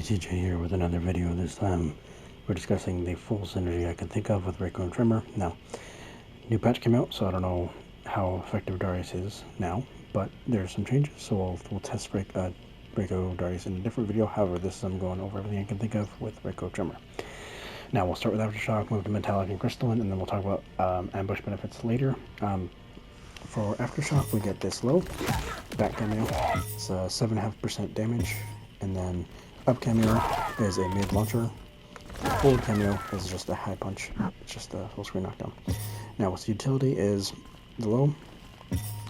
TJ here with another video. This time we're discussing the full synergy I can think of with Reiko and Tremor. Now, new patch came out, so I don't know how effective Darius is now, but there's some changes, so we'll test Reiko Darius in a different video. However, this I'm going over everything I can think of with Reiko Tremor. Now we'll start with Aftershock, move to Metallic and Crystallin, and then we'll talk about ambush benefits later. For Aftershock, we get this low back cameo. It's 7.5% damage, and then up cameo is a mid launcher. Forward cameo is just a high punch. It's just a full screen knockdown. Now, what's the utility is the low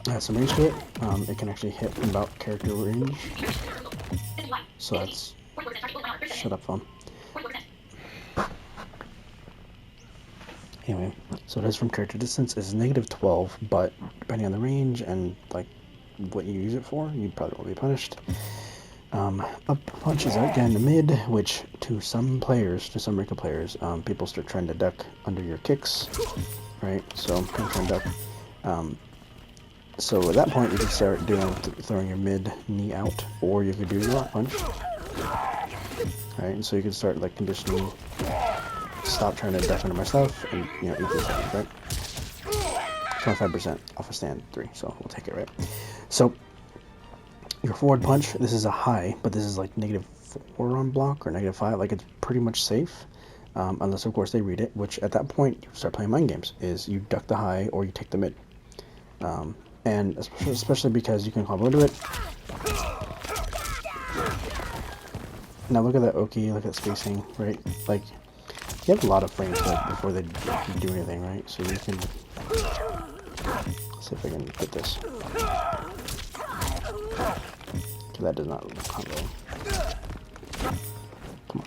has some range to it. It can actually hit in about character range. So that's shut up, phone. Anyway, so it is from character distance is -12, but depending on the range and like what you use it for, you probably won't be punished. Up punch is out down the mid, which to some players, to some Reiko players, people start trying to duck under your kicks, right? So I'm trying to duck. So at that point, you can start throwing your mid knee out, or you could do your rock punch, right? And so you can start like conditioning. Stop trying to duck under my stuff, and you know, eat this out, right? 25% off of stand 3, so we'll take it, right? So your forward punch, this is a high, but this is like -4 on block or -5, like it's pretty much safe, unless of course they read it, which at that point you start playing mind games, is you duck the high or you take the mid. And especially because you can combo into it. Now look at that Oki, look at that spacing, right? Like, you have a lot of frames before they do anything, right? So you can see if I can get this. That does not combo. Come on.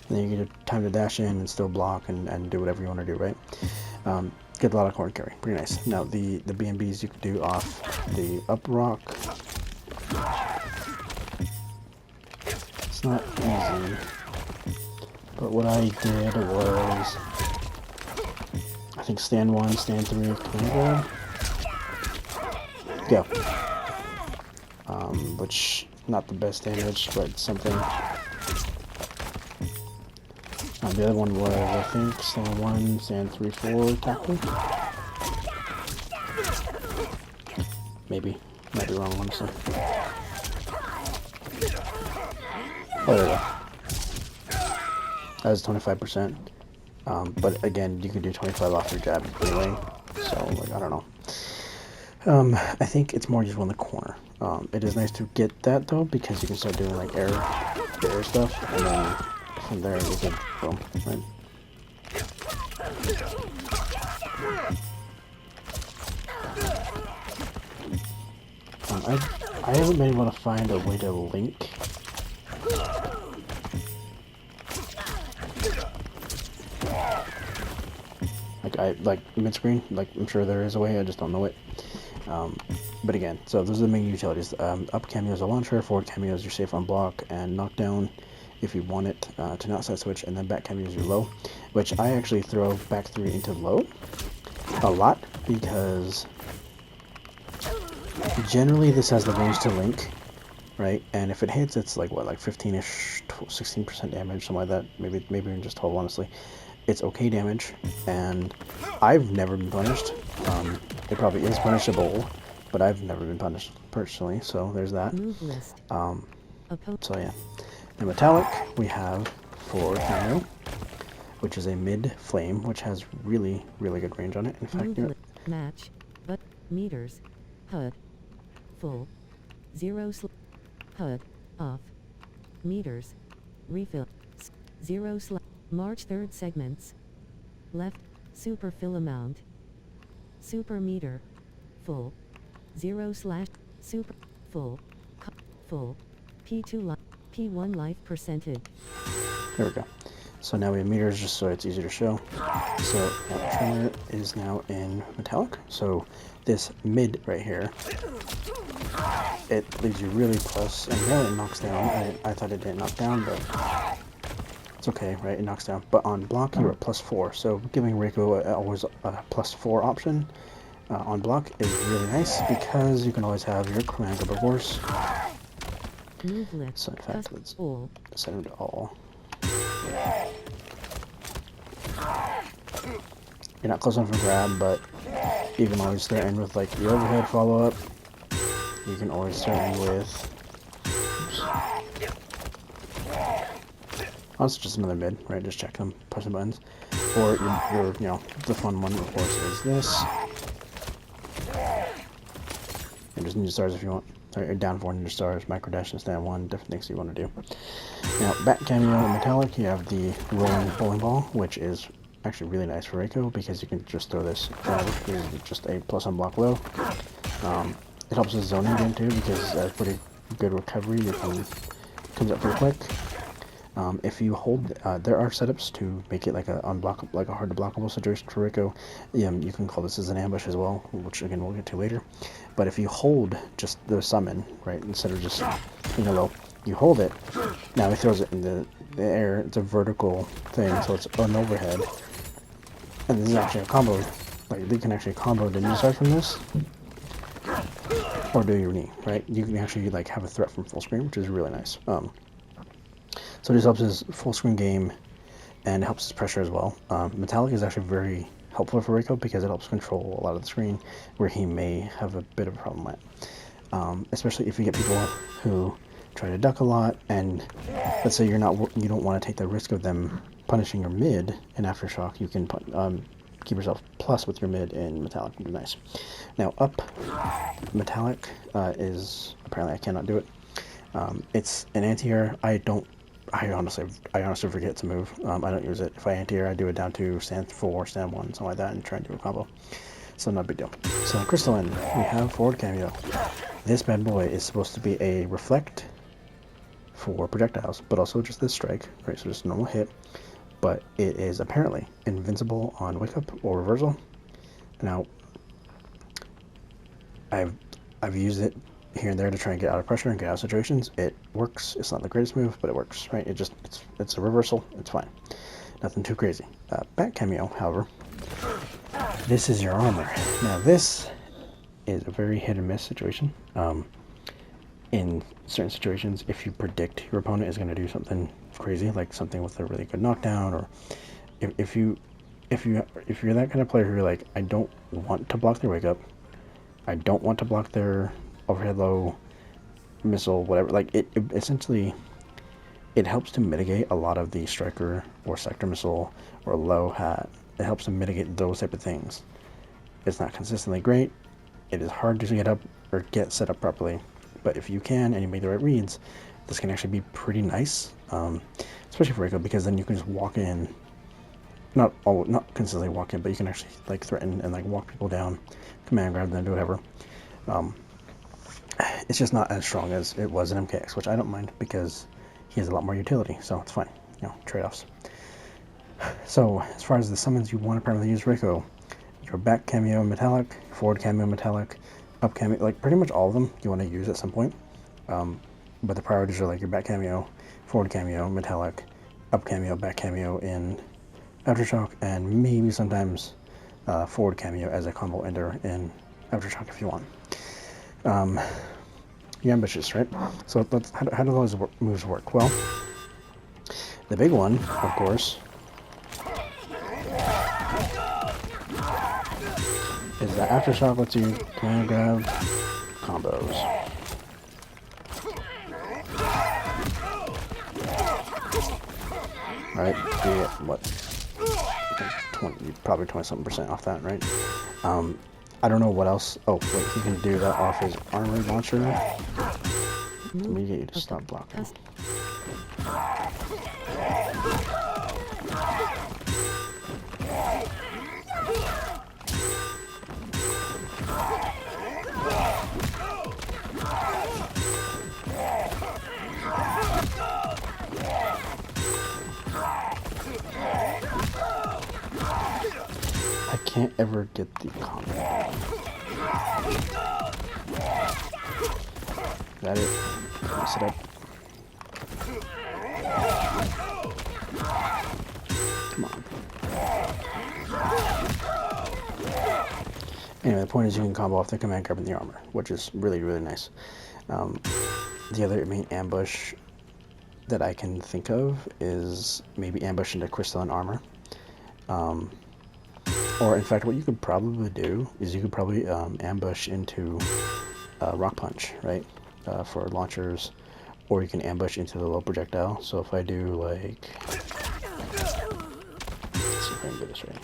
And then you get time to dash in and still block and do whatever you want to do, right? Get a lot of corn carry. Pretty nice. Now the BMBs you can do off the up rock. It's not easy, but what I did was, I think stand 1, stand 3, can go. Which, not the best damage, but something. The other one was, I think, stand 1, stand 3, 4, tackle. Maybe. Might be wrong, honestly. Oh, there we go. That was 25%. But again, you can do 25 off your jab anyway. So, like, I don't know. I think it's more useful in the corner. It is nice to get that though, because you can start doing like air stuff, and then from there you can boom, right? I haven't been able to find a way to link. Like mid screen, like I'm sure there is a way, I just don't know it. But again, so those are the main utilities. Up cameo is a launcher, forward cameo is your safe on block and knockdown if you want it to not set switch, and then back cameo is your low, which I actually throw back 3 into low a lot because generally this has the range to link, right? And if it hits, it's like what, like 15ish, 16% damage, something like that. Maybe even just 12, honestly. It's okay damage, and I've never been punished. It probably is punishable, but I've never been punished personally, so there's that. So yeah. In Metallic, we have forward cameo, which is a mid flame, which has really, really good range on it. In fact, match, but meters, HUD, full, 0 HUD, off, meters, refill, 0 March 3rd segments, left, super fill amount, super meter, full, 0 / super, full, full, P2 P1 life percentage. There we go. So now we have meters just so it's easier to show. So Tremor is now in Metallic. So this mid right here, it leaves you really plus, and yeah, it knocks down. I thought it didn't knock down, but it's okay, right? It knocks down. But on block, you're at +4. So giving Reiko always a +4 option on block is really nice because you can always have your command grab, of course. Move left. So in fact, let's All. set him to all. You're not close enough for grab, but you can always start in with like the overhead follow-up. You can always start in with... Oops. Oh, it's just another mid, right? Just check them, push the buttons. Or your you know, the fun one, of course, is this. And just ninja stars if you want. Or down 4 ninja stars, micro dash and stand 1, different things you want to do. Now, back cameo and metallic, you have the rolling bowling ball, which is actually really nice for Reiko because you can just throw this with just a plus on block low. It helps with zoning game too because that's pretty good recovery. It comes up pretty quick. If you hold, there are setups to make it like a hard to blockable situation for Reiko. You can call this as an ambush as well, which again we'll get to later. But if you hold just the summon, right, instead of just low, you hold it. Now he throws it in the air. It's a vertical thing, so it's an overhead. And this is actually a combo. Like you can actually combo the knee start from this, or do your knee, right? You can actually like have a threat from full screen, which is really nice. So this helps his full screen game, and it helps his pressure as well. Metallic is actually very helpful for Reiko because it helps control a lot of the screen where he may have a bit of a problem at. Especially if you get people who try to duck a lot, and let's say you don't want to take the risk of them punishing your mid in Aftershock. You can keep yourself plus with your mid in Metallic, which is nice. Now up Metallic is apparently I cannot do it. It's an anti-air. I honestly forget to move. I don't use it. If I anti-air, I do it down to stand 4, stand 1, something like that, and try and do a combo. So not a big deal. So Crystallin, we have forward cameo. This bad boy is supposed to be a reflect for projectiles, but also just this strike, right? So just a normal hit. But it is apparently invincible on wake up or reversal. Now, I've used it here and there to try and get out of pressure and get out of situations. It works. It's not the greatest move, but it works, right? It's a reversal. It's fine. Nothing too crazy. Back cameo, however, this is your armor. Now this is a very hit and miss situation. In certain situations, if you predict your opponent is going to do something crazy, like something with a really good knockdown, or if you're that kind of player who you're like, I don't want to block their wake up, I don't want to block their overhead low missile, whatever, like it essentially it helps to mitigate a lot of the striker or sector missile or low hat. It helps to mitigate those type of things. It's not consistently great. It is hard to get up or get set up properly, but if you can and you make the right reads, this can actually be pretty nice, especially for Reiko, because then you can just walk in, not consistently walk in, but you can actually like threaten and like walk people down, command grab them, do whatever. It's just not as strong as it was in MKX, which I don't mind because he has a lot more utility, so it's fine. Trade-offs. So as far as the summons you want to primarily use Reiko, your back cameo metallic, forward cameo metallic, up cameo, like pretty much all of them you want to use at some point. But the priorities are like your back cameo, forward cameo, metallic, up cameo, back cameo in Aftershock, and maybe sometimes forward cameo as a combo ender in Aftershock if you want. You're ambitious, right? So how do those moves work? Well, the big one, of course, is that Aftershock lets you command grab combos. Right? You get what? Probably 20-something% off that, right? I don't know what else. Oh, wait, he can do that off his armor launcher. Let me get you to stop blocking. I can't ever get the combo. Is that it? Mess it up. Come on. Anyway, the point is you can combo off the command grab and the armor, which is really, really nice. The other main ambush that I can think of is maybe ambush into Crystallin armor. Or in fact, what you could probably do is you could probably ambush into Rock Punch, right? For launchers, or you can ambush into the low projectile. So if I do like, let's see if I can do this right.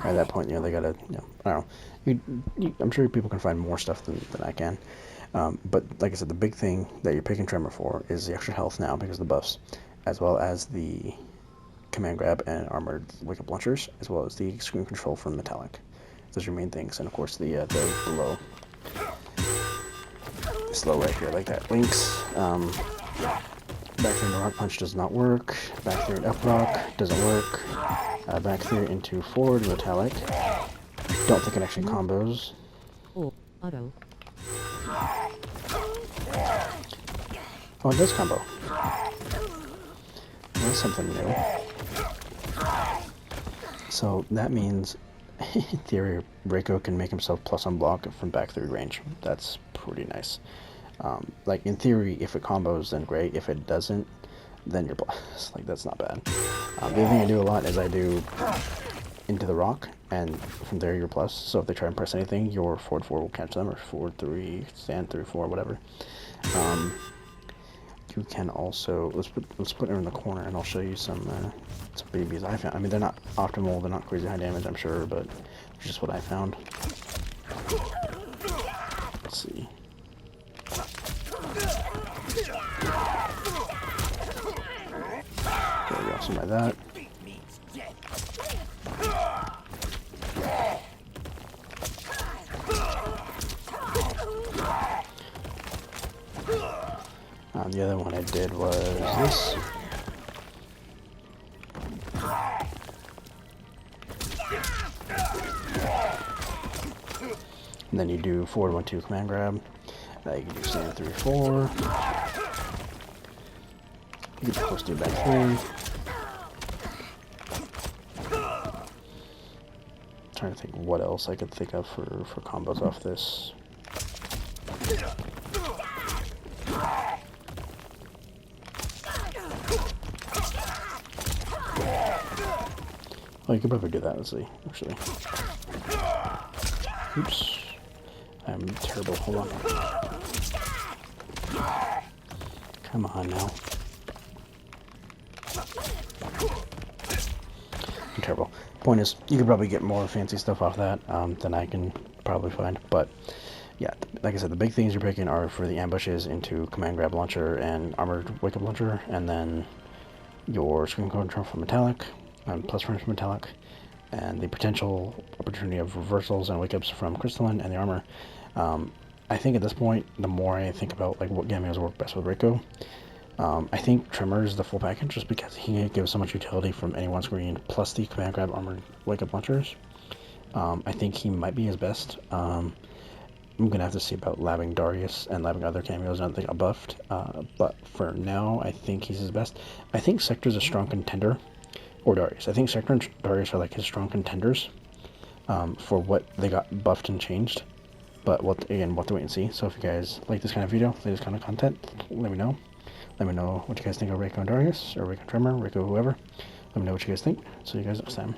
At that point, they gotta, I don't know. I'm sure people can find more stuff than I can. But like I said, the big thing that you're picking Tremor for is the extra health now because of the buffs, as well as the command grab and armored wake up launchers, as well as the screen control from metallic. Those are your main things, and of course the low, this low right here, like that links. Back through into Rock Punch does not work. Back through into Up Rock doesn't work. Back through into forward metallic. Don't think it actually combos. Oh, auto. Oh, it does combo. That's something new. So that means, in theory, Reiko can make himself plus on block from back third range. That's pretty nice. Like, in theory, if it combos, then great. If it doesn't, then you're blessed. Like, that's not bad. The other thing I do a lot is I do into the rock, and from there you're plus. So if they try and press anything, your forward 4 will catch them, or forward 3, stand 3, 4, whatever. You can also, let's put her in the corner, and I'll show you some babies I found. I mean, they're not optimal, they're not crazy high damage, I'm sure, but it's just what I found. Let's see. There we go, something like that. The other one I did was this. And then you do forward 1, 2 command grab. You can do stand 3, 4. You can of course do back 3. Trying to think what else I could think of for combos off this. Oh, you could probably do that. Let's see, actually. Oops. I'm terrible. Hold on. Come on now. I'm terrible. Point is, you could probably get more fancy stuff off that than I can probably find. But yeah, like I said, the big things you're picking are for the ambushes into command grab launcher and armored wake up launcher, and then your screen control from metallic and plus range from metallic, and the potential opportunity of reversals and wake ups from Crystallin and the armor. I think at this point, the more I think about like what cameos work best with Reiko, I think Tremor is the full package just because he gives so much utility from any one screen plus the command grab armored wake up launchers. I think he might be his best. I'm gonna have to see about labbing Darius and labbing other cameos and everything buffed. But for now, I think he's his best. I think Sector's a strong contender, or Darius. I think Sector and Darius are like his strong contenders for what they got buffed and changed. But we'll have to wait and see. So if you guys like this kind of video, like this kind of content, let me know. Let me know what you guys think of Reiko and Darius, or Reiko and Tremor, Reiko whoever. Let me know what you guys think. See you guys next time.